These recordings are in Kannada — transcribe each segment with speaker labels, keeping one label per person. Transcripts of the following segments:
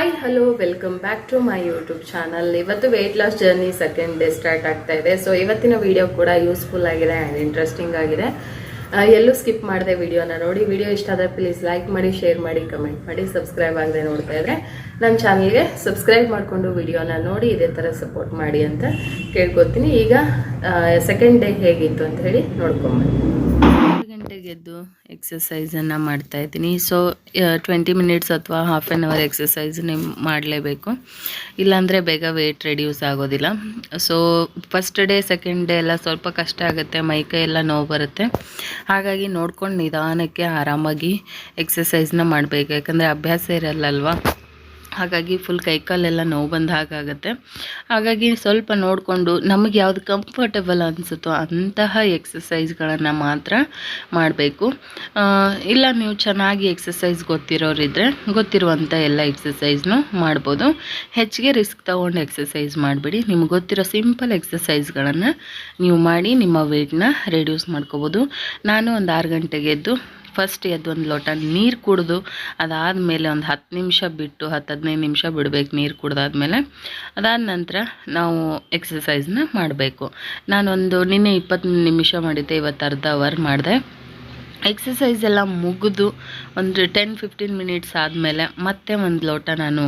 Speaker 1: Hi hello welcome back to my YouTube channel. ಇವತ್ತು weight loss journey second day start ಆಗ್ತಾ ಇದೆ. ಸೊ ಇವತ್ತಿನ ವಿಡಿಯೋ ಕೂಡ ಯೂಸ್ಫುಲ್ ಆಗಿದೆ ಆ್ಯಂಡ್ ಇಂಟ್ರೆಸ್ಟಿಂಗ್ ಆಗಿದೆ. ಎಲ್ಲೂ ಸ್ಕಿಪ್ ಮಾಡಿದೆ ವಿಡಿಯೋನ ನೋಡಿ. ವಿಡಿಯೋ ಇಷ್ಟ ಆದರೆ ಪ್ಲೀಸ್ ಲೈಕ್ ಮಾಡಿ, ಶೇರ್ ಮಾಡಿ, ಕಮೆಂಟ್ ಮಾಡಿ. ಸಬ್ಸ್ಕ್ರೈಬ್ ಆಗದೆ ನೋಡ್ತಾ ಇದ್ರೆ ನನ್ನ ಚಾನಲ್ಗೆ ಸಬ್ಸ್ಕ್ರೈಬ್ ಮಾಡಿಕೊಂಡು ವಿಡಿಯೋನ ನೋಡಿ ಇದೇ ಥರ ಸಪೋರ್ಟ್ ಮಾಡಿ ಅಂತ ಕೇಳ್ಕೊತೀನಿ. ಈಗ ಸೆಕೆಂಡ್ ಡೇ ಹೇಗಿತ್ತು ಅಂತ ಹೇಳಿ ನೋಡ್ಕೊಂಬನ್ನಿ. ಗೆದ್ದು ಎಕ್ಸಸೈಸನ್ನು ಮಾಡ್ತಾಯಿದ್ದೀನಿ. ಸೊ 20 ಮಿನಿಟ್ಸ್ ಅಥವಾ ಹಾಫ್ ಆನ್ ಅವರ್ ಎಕ್ಸಸೈಸ್ ನೀವು ಮಾಡಲೇಬೇಕು, ಇಲ್ಲಾಂದರೆ ಬೇಗ ವೆಯ್ಟ್ ರೆಡ್ಯೂಸ್ ಆಗೋದಿಲ್ಲ. So first day second day ಎಲ್ಲ ಸ್ವಲ್ಪ ಕಷ್ಟ ಆಗುತ್ತೆ, ಮೈಕೈ ಎಲ್ಲ ನೋವು ಬರುತ್ತೆ. ಹಾಗಾಗಿ ನೋಡ್ಕೊಂಡು ನಿಧಾನಕ್ಕೆ ಆರಾಮಾಗಿ ಎಕ್ಸಸೈಸ್ನ ಮಾಡಬೇಕು, ಯಾಕಂದರೆ ಅಭ್ಯಾಸ ಇರಲ್ಲಲ್ವ. ಹಾಗಾಗಿ ಫುಲ್ ಕೈಕಾಲೆಲ್ಲ ನೋವು ಬಂದ ಹಾಗಾಗುತ್ತೆ. ಹಾಗಾಗಿ ಸ್ವಲ್ಪ ನೋಡಿಕೊಂಡು ನಮಗೆ ಯಾವುದು ಕಂಫರ್ಟಬಲ್ ಅನಿಸುತ್ತೋ ಅಂತಹ ಎಕ್ಸಸೈಸ್ಗಳನ್ನು ಮಾತ್ರ ಮಾಡಬೇಕು. ಇಲ್ಲ ನೀವು ಚೆನ್ನಾಗಿ ಎಕ್ಸಸೈಸ್ ಗೊತ್ತಿರೋರಿದ್ದರೆ ಗೊತ್ತಿರುವಂಥ ಎಲ್ಲ ಎಕ್ಸಸೈಸ್ನು ಮಾಡ್ಬೋದು. ಹೆಚ್ಚಿಗೆ ರಿಸ್ಕ್ ತೊಗೊಂಡು ಎಕ್ಸಸೈಸ್ ಮಾಡಿಬಿಡಿ. ನಿಮ್ಗೆ ಗೊತ್ತಿರೋ ಸಿಂಪಲ್ ಎಕ್ಸಸೈಸ್ಗಳನ್ನು ನೀವು ಮಾಡಿ ನಿಮ್ಮ ವೆಯ್ಟ್ನ ರೆಡ್ಯೂಸ್ ಮಾಡ್ಕೋಬೋದು. ನಾನು ಒಂದು 6 ಗಂಟೆಗೆ ಎದ್ದು ಫಸ್ಟ್ ಒಂದು ಲೋಟ ನೀರು ಕುಡಿದು ಅದಾದಮೇಲೆ ಒಂದು 10 ನಿಮಿಷ ಬಿಟ್ಟು 10-15 ನಿಮಿಷ ಬಿಡಬೇಕು ನೀರು ಕುಡ್ದಾದ್ಮೇಲೆ. ಅದಾದ ನಂತರ ನಾವು ಎಕ್ಸಸೈಸ್ನ ಮಾಡಬೇಕು. ನಿನ್ನೆ 20 ನಿಮಿಷ ಮಾಡಿದ್ದೆ, ಇವತ್ತು ಅರ್ಧ ಅವರ್ ಮಾಡಿದೆ. ಎಕ್ಸಸೈಸ್ ಎಲ್ಲ ಮುಗಿದು ಒಂದು 10-15 ಮಿನಿಟ್ಸ್ ಆದಮೇಲೆ ಮತ್ತೆ ಒಂದು ಲೋಟ ನಾನು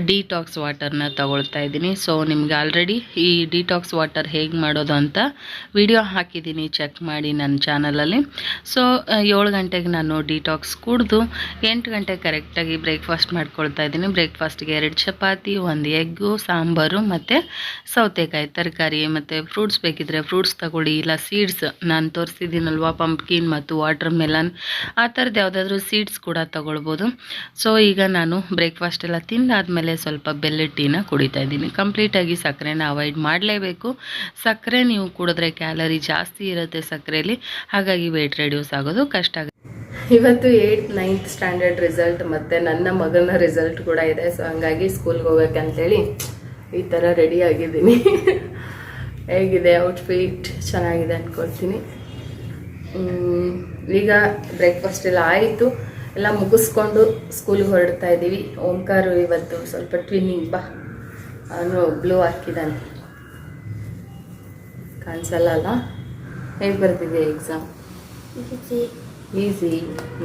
Speaker 1: ಡಿಟಾಕ್ಸ್ ವಾಟರ್ನ ತಗೊಳ್ತಾ ಇದ್ದೀನಿ. ಸೊ ನಿಮ್ಗೆ ಆಲ್ರೆಡಿ ಈ ಡಿಟಾಕ್ಸ್ ವಾಟರ್ ಹೇಗೆ ಮಾಡೋದು ಅಂತ ವಿಡಿಯೋ ಹಾಕಿದ್ದೀನಿ, ಚೆಕ್ ಮಾಡಿ ನನ್ನ ಚಾನಲಲ್ಲಿ. ಸೊ 7 ಗಂಟೆಗೆ ನಾನು ಡಿಟಾಕ್ಸ್ ಕುಡಿದು 8 ಗಂಟೆಗೆ ಕರೆಕ್ಟಾಗಿ ಬ್ರೇಕ್ಫಾಸ್ಟ್ ಮಾಡ್ಕೊಳ್ತಾ ಇದ್ದೀನಿ. ಬ್ರೇಕ್ಫಾಸ್ಟ್ಗೆ 2 ಚಪಾತಿ, 1 ಎಗ್ಗು, ಸಾಂಬಾರು ಮತ್ತು ಸೌತೆಕಾಯಿ ತರಕಾರಿ ಮತ್ತು ಫ್ರೂಟ್ಸ್ ಬೇಕಿದ್ದರೆ ಫ್ರೂಟ್ಸ್ ತಗೊಳ್ಳಿ, ಇಲ್ಲ ಸೀಡ್ಸ್ ನಾನು ತೋರಿಸಿದ್ದೀನಲ್ವ, ಪಂಪ್ಕಿನ್ ಮತ್ತು ವಾಟರ್ ಮೆಲನ್ ಆ ಥರದ್ದು ಯಾವುದಾದ್ರೂ ಸೀಡ್ಸ್ ಕೂಡ ತಗೊಳ್ಬೋದು. ಸೊ ಈಗ ನಾನು ಬ್ರೇಕ್ಫಾಸ್ಟ್ ಎಲ್ಲ ತಿಂದಾದಮೇಲೆ ಸ್ವಲ್ಪ ಬೆಲ್ಲದ ಟೀನ ಕುಡಿತಾ ಇದ್ದೀನಿ. ಕಂಪ್ಲೀಟಾಗಿ ಸಕ್ಕರೆನ ಅವಾಯ್ಡ್ ಮಾಡಲೇಬೇಕು. ಸಕ್ಕರೆ ನೀವು ಕುಡಿದ್ರೆ ಕ್ಯಾಲರಿ ಜಾಸ್ತಿ ಇರುತ್ತೆ ಸಕ್ಕರೆಯಲ್ಲಿ, ಹಾಗಾಗಿ ವೆಯ್ಟ್ ರೆಡ್ಯೂಸ್ ಆಗೋದು ಕಷ್ಟ ಆಗುತ್ತೆ. ಇವತ್ತು 8th 9th ಸ್ಟ್ಯಾಂಡರ್ಡ್ ರಿಸಲ್ಟ್ ಮತ್ತು ನನ್ನ ಮಗನ ರಿಸಲ್ಟ್ ಕೂಡ ಇದೆ. ಸೊ ಹಂಗಾಗಿ ಸ್ಕೂಲ್ಗೆ ಹೋಗ್ಬೇಕಂತೇಳಿ ಈ ಥರ ರೆಡಿ ಆಗಿದ್ದೀನಿ. ಹೇಗಿದೆ ಔಟ್ಫಿಟ್? ಚೆನ್ನಾಗಿದೆ ಅಂದ್ಕೊಳ್ತೀನಿ. ಈಗ ಬ್ರೇಕ್ಫಾಸ್ಟ್ ಎಲ್ಲ ಆಯಿತು, ಎಲ್ಲ ಮುಗಿಸ್ಕೊಂಡು ಸ್ಕೂಲಿಗೆ ಹೊರಡ್ತಾ ಇದ್ದೀವಿ. ಓಂಕಾರು ಇವತ್ತು ಸ್ವಲ್ಪ ಟ್ವಿನ್ನಿಂಗ್ ಅವನು ಬ್ಲೂ ಹಾಕಿದ್ದಾನೆ, ಕಾಣಿಸಲ್ಲ ಅಲ್ಲ. ಹೇಗೆ ಬರ್ತಿದೆ ಎಕ್ಸಾಮ್? ಈಸಿ.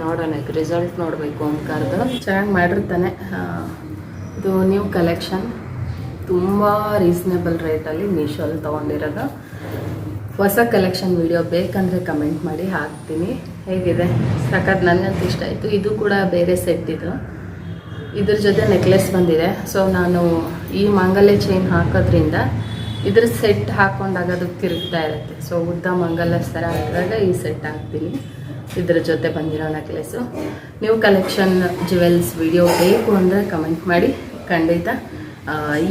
Speaker 1: ನೋಡೋಣ, ರಿಸಲ್ಟ್ ನೋಡಬೇಕು. ಓಂಕಾರ್ದು ಚೆನ್ನಾಗಿ ಮಾಡಿರ್ತಾನೆ. ಇದು ನ್ಯೂ ಕಲೆಕ್ಷನ್, ತುಂಬ ರೀಸನೇಬಲ್ ರೇಟಲ್ಲಿ ಮೀಶೋಲ್ಲಿ ತೊಗೊಂಡಿರೋದು. ಹೊಸ ಕಲೆಕ್ಷನ್ ವಿಡಿಯೋ ಬೇಕಂದರೆ ಕಮೆಂಟ್ ಮಾಡಿ, ಹಾಕ್ತೀನಿ. ಹೇಗಿದೆ? ಸಖತ್, ನನಗಂತೂ ಇಷ್ಟ ಆಯಿತು. ಇದು ಕೂಡ ಬೇರೆ ಸೆಟ್ ಇದು, ಇದ್ರ ಜೊತೆ ನೆಕ್ಲೆಸ್ ಬಂದಿದೆ. ಸೊ ನಾನು ಈ ಮಾಂಗಲ್ಯ ಚೈನ್ ಹಾಕೋದ್ರಿಂದ ಇದ್ರ ಸೆಟ್ ಹಾಕ್ಕೊಂಡಾಗ ಅದು ತಿರುಗ್ತಾ ಇರುತ್ತೆ. ಸೊ ಉದ್ದ ಮಂಗಲ್ಯ ಸರ ಹಾಕಿದಾಗ ಈ ಸೆಟ್ ಹಾಕ್ತೀನಿ, ಇದ್ರ ಜೊತೆ ಬಂದಿರೋ necklace. New collection jewels video ಬೇಕು ಅಂದರೆ ಕಮೆಂಟ್ ಮಾಡಿ, ಖಂಡಿತ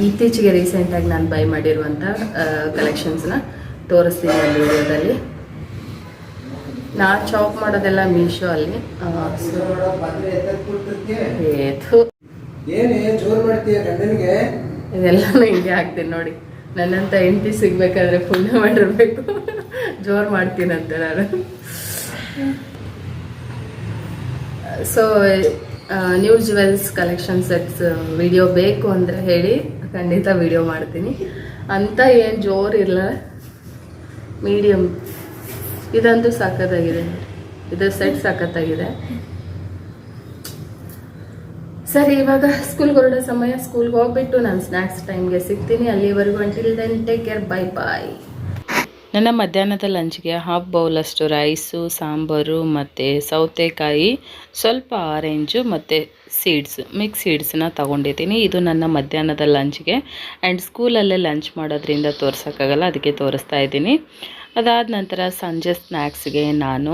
Speaker 1: ಇತ್ತೀಚೆಗೆ ರೀಸೆಂಟಾಗಿ ನಾನು ಬೈ ಮಾಡಿರುವಂಥ ಕಲೆಕ್ಷನ್ಸ್ನ ತೋರಿಸ್ತೀನಿ ಒಂದು ವಿಡಿಯೋದಲ್ಲಿ. ನಾ ಚಾಪ್ ಮಾಡೋದೆಲ್ಲ ಮೀಶೋ ಅಲ್ಲಿ. ಇದೆಲ್ಲನೂ ಹಿಂಗೆ ಹಾಕ್ತೀನಿ ನೋಡಿ. ನನ್ನಂತ ಹೆಂಡತಿ ಸಿಗ್ಬೇಕಾದ್ರೆ ಪುಣ್ಯ ಮಾಡಿರ್ಬೇಕು, ಜೋರು ಮಾಡ್ತೀನಂತೆ ನಾನು. So new jewels collection sets video ಬೇಕು ಅಂದರೆ ಹೇಳಿ, ಖಂಡಿತ ವಿಡಿಯೋ ಮಾಡ್ತೀನಿ. ಅಂತ ಏನು ಜೋರು ಇಲ್ಲ, ಮೀಡಿಯಮ್. ಇದಂತೂ ಸಖತ್ತಾಗಿದೆ, ಇದು ಸೆಟ್ ಸಖತ್ತಾಗಿದೆ. ಸರಿ, ಇವಾಗ ಸ್ಕೂಲ್ಗೆ ಹೊರಡೋ ಸಮಯ. ಸ್ಕೂಲ್ಗೆ ಹೋಗ್ಬಿಟ್ಟು ನಾನು ಸ್ನ್ಯಾಕ್ಸ್ ಟೈಮ್ಗೆ ಸಿಗ್ತೀನಿ. ಅಲ್ಲಿವರೆಗೂ ಅಂಟಿಲ್ ದೆನ್ ಟೇಕ್ ಕೇರ್, ಬಾಯ್ ಬಾಯ್. ನನ್ನ ಮಧ್ಯಾಹ್ನದ ಲಂಚ್ಗೆ 1/2 ಬೌಲಷ್ಟು ರೈಸು, ಸಾಂಬಾರು ಮತ್ತು ಸೌತೆಕಾಯಿ, ಸ್ವಲ್ಪ ಆರೆಂಜು ಮತ್ತು ಸೀಡ್ಸ್, ಮಿಕ್ಸ್ ಸೀಡ್ಸನ್ನ ತೊಗೊಂಡಿದ್ದೀನಿ. ಇದು ನನ್ನ ಮಧ್ಯಾಹ್ನದ ಲಂಚ್ಗೆ. ಆ್ಯಂಡ್ ಸ್ಕೂಲಲ್ಲೇ ಲಂಚ್ ಮಾಡೋದ್ರಿಂದ ತೋರ್ಸೋಕ್ಕಾಗಲ್ಲ, ಅದಕ್ಕೆ ತೋರಿಸ್ತಾ ಇದ್ದೀನಿ. ಅದಾದ ನಂತರ ಸಂಜೆ ಸ್ನ್ಯಾಕ್ಸ್ಗೆ ನಾನು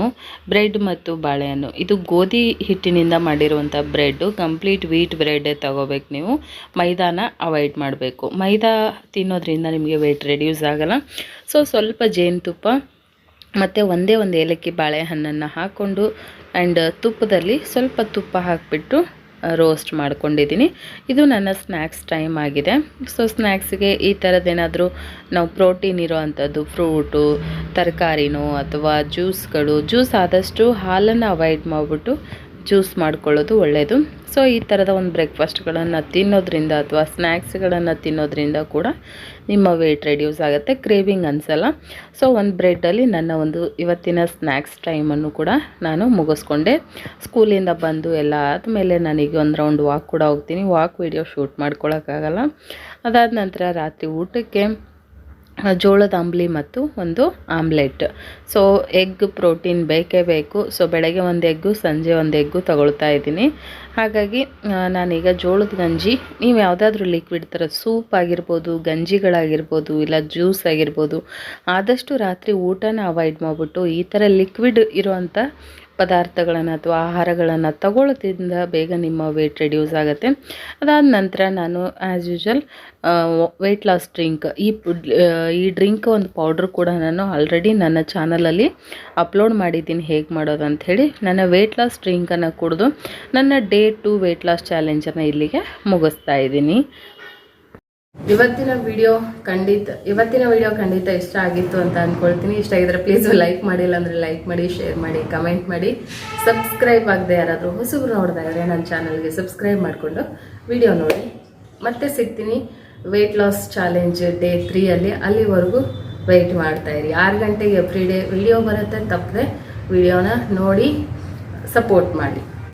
Speaker 1: ಬ್ರೆಡ್ ಮತ್ತು ಬಾಳೆಹಣ್ಣು, ಇದು ಗೋಧಿ ಹಿಟ್ಟಿನಿಂದ ಮಾಡಿರುವಂಥ ಬ್ರೆಡ್ಡು, ಕಂಪ್ಲೀಟ್ ವೀಟ್ ಬ್ರೆಡ್ಡೇ ತೊಗೋಬೇಕು ನೀವು. ಮೈದಾನ ಅವಾಯ್ಡ್ ಮಾಡಬೇಕು. ಮೈದಾ ತಿನ್ನೋದ್ರಿಂದ ನಿಮಗೆ ವೆಯ್ಟ್ ರೆಡ್ಯೂಸ್ ಆಗೋಲ್ಲ. ಸೊ ಸ್ವಲ್ಪ ಜೇನುತುಪ್ಪ ಮತ್ತು ಒಂದೇ ಒಂದು ಏಲಕ್ಕಿ ಬಾಳೆಹಣ್ಣನ್ನು ಹಾಕ್ಕೊಂಡು ಆ್ಯಂಡ್ ತುಪ್ಪದಲ್ಲಿ ಸ್ವಲ್ಪ ತುಪ್ಪ ಹಾಕಿಬಿಟ್ಟು ರೋಸ್ಟ್ ಮಾಡ್ಕೊಂಡಿದ್ದೀನಿ. ಇದು ನನ್ನ ಸ್ನ್ಯಾಕ್ಸ್ ಟೈಮ್ ಆಗಿದೆ. ಸೊ ಸ್ನ್ಯಾಕ್ಸ್ಗೆ ಈ ಥರದ್ದೇನಾದರೂ ನಾವು ಪ್ರೋಟೀನ್ ಇರೋ ಅಂಥದ್ದು, ಫ್ರೂಟು, ತರಕಾರಿನೋ ಅಥವಾ ಜ್ಯೂಸ್ಗಳು, ಜ್ಯೂಸ್ ಆದಷ್ಟು ಹಾಲನ್ನು ಅವಾಯ್ಡ್ ಮಾಡಿಬಿಟ್ಟು ಜ್ಯೂಸ್ ಮಾಡ್ಕೊಳ್ಳೋದು ಒಳ್ಳೆಯದು. ಸೊ ಈ ಥರದ ಒಂದು ಬ್ರೇಕ್ಫಾಸ್ಟ್ಗಳನ್ನು ತಿನ್ನೋದ್ರಿಂದ ಅಥವಾ ಸ್ನ್ಯಾಕ್ಸ್ಗಳನ್ನು ತಿನ್ನೋದ್ರಿಂದ ಕೂಡ ನಿಮ್ಮ ವೆಯ್ಟ್ ರೆಡ್ಯೂಸ್ ಆಗುತ್ತೆ, ಕ್ರೇವಿಂಗ್ ಅನಿಸಲ್ಲ. ಸೊ ಒಂದು ಬ್ರೆಡ್ಡಲ್ಲಿ ನನ್ನ ಒಂದು ಇವತ್ತಿನ ಸ್ನ್ಯಾಕ್ಸ್ ಟೈಮನ್ನು ಕೂಡ ನಾನು ಮುಗಿಸ್ಕೊಂಡೆ. ಸ್ಕೂಲಿಂದ ಬಂದು ಎಲ್ಲ ಆದಮೇಲೆ ನನಗೆ ಒಂದು ರೌಂಡ್ ವಾಕ್ ಕೂಡ ಹೋಗ್ತೀನಿ. ವಾಕ್ ವಿಡಿಯೋ ಶೂಟ್ ಮಾಡ್ಕೊಳ್ಳೋಕ್ಕಾಗಲ್ಲ. ಅದಾದ ನಂತರ ರಾತ್ರಿ ಊಟಕ್ಕೆ ಜೋಳದ ಅಂಬ್ಲಿ ಮತ್ತು ಒಂದು ಆಮ್ಲೆಟ್. ಸೊ ಎಗ್ ಪ್ರೋಟೀನ್ ಬೇಕೇ ಬೇಕು. ಸೊ ಬೆಳಗ್ಗೆ ಒಂದು ಎಗ್ಗು, ಸಂಜೆ ಒಂದು ಎಗ್ಗು ತಗೊಳ್ತಾ ಇದ್ದೀನಿ. ಹಾಗಾಗಿ ನಾನೀಗ ಜೋಳದ ಗಂಜಿ, ನೀವು ಯಾವುದಾದ್ರೂ ಲಿಕ್ವಿಡ್ ಥರ ಸೂಪ್ ಆಗಿರ್ಬೋದು, ಗಂಜಿಗಳಾಗಿರ್ಬೋದು, ಇಲ್ಲ ಜ್ಯೂಸ್ ಆಗಿರ್ಬೋದು, ಆದಷ್ಟು ರಾತ್ರಿ ಊಟನ ಅವಾಯ್ಡ್ ಮಾಡಿಬಿಟ್ಟು ಈ ಥರ ಲಿಕ್ವಿಡ್ ಇರುವಂಥ ಪದಾರ್ಥಗಳನ್ನು ಅಥವಾ ಆಹಾರಗಳನ್ನು ತಗೊಳ್ಳೋದ್ರಿಂದ ಬೇಗ ನಿಮ್ಮ ವೆಯ್ಟ್ ರೆಡ್ಯೂಸ್ ಆಗುತ್ತೆ. ಅದಾದ ನಂತರ ನಾನು as usual weight loss drink, ಈ ಡ್ರಿಂಕ್ ಒಂದು ಪೌಡ್ರ್ ಕೂಡ ನಾನು ಆಲ್ರೆಡಿ ನನ್ನ ಚಾನಲಲ್ಲಿ ಅಪ್ಲೋಡ್ ಮಾಡಿದ್ದೀನಿ ಹೇಗೆ ಮಾಡೋದು ಅಂಥೇಳಿ. ನನ್ನ ವೆಯ್ಟ್ ಲಾಸ್ ಡ್ರಿಂಕನ್ನು ಕುಡಿದು ನನ್ನ ಡೇ 2 ವೆಯ್ಟ್ ಲಾಸ್ ಚಾಲೆಂಜನ್ನು ಇಲ್ಲಿಗೆ ಮುಗಿಸ್ತಾ ಇದ್ದೀನಿ. ಇವತ್ತಿನ ವಿಡಿಯೋ ಖಂಡಿತ ಇಷ್ಟ ಆಗಿತ್ತು ಅಂತ ಅಂದ್ಕೊಳ್ತೀನಿ. ಇಷ್ಟ ಆಗಿದ್ರೆ ಪ್ಲೀಸ್ ಲೈಕ್ ಮಾಡಿಲ್ಲ ಅಂದರೆ ಲೈಕ್ ಮಾಡಿ, ಶೇರ್ ಮಾಡಿ, ಕಮೆಂಟ್ ಮಾಡಿ. ಸಬ್ಸ್ಕ್ರೈಬ್ ಆಗದೆ ಯಾರಾದರೂ ಹೊಸಬ್ರು ನೋಡ್ತಾ ಇದ್ದರೆ ನನ್ನ ಚಾನಲ್ಗೆ ಸಬ್ಸ್ಕ್ರೈಬ್ ಮಾಡಿಕೊಂಡು ವಿಡಿಯೋ ನೋಡಿ. ಮತ್ತೆ ಸಿಗ್ತೀನಿ ವೆಯ್ಟ್ ಲಾಸ್ ಚಾಲೆಂಜ್ ಡೇ 3 ಅಲ್ಲಿವರೆಗೂ ವೆಯ್ಟ್ ಮಾಡ್ತಾಯಿರಿ. 6 ಗಂಟೆಗೆ ಎವ್ರಿ ಡೇ ವಿಡಿಯೋ ಬರುತ್ತೆ, ತಪ್ಪದೆ ವಿಡಿಯೋನ ನೋಡಿ ಸಪೋರ್ಟ್ ಮಾಡಿ.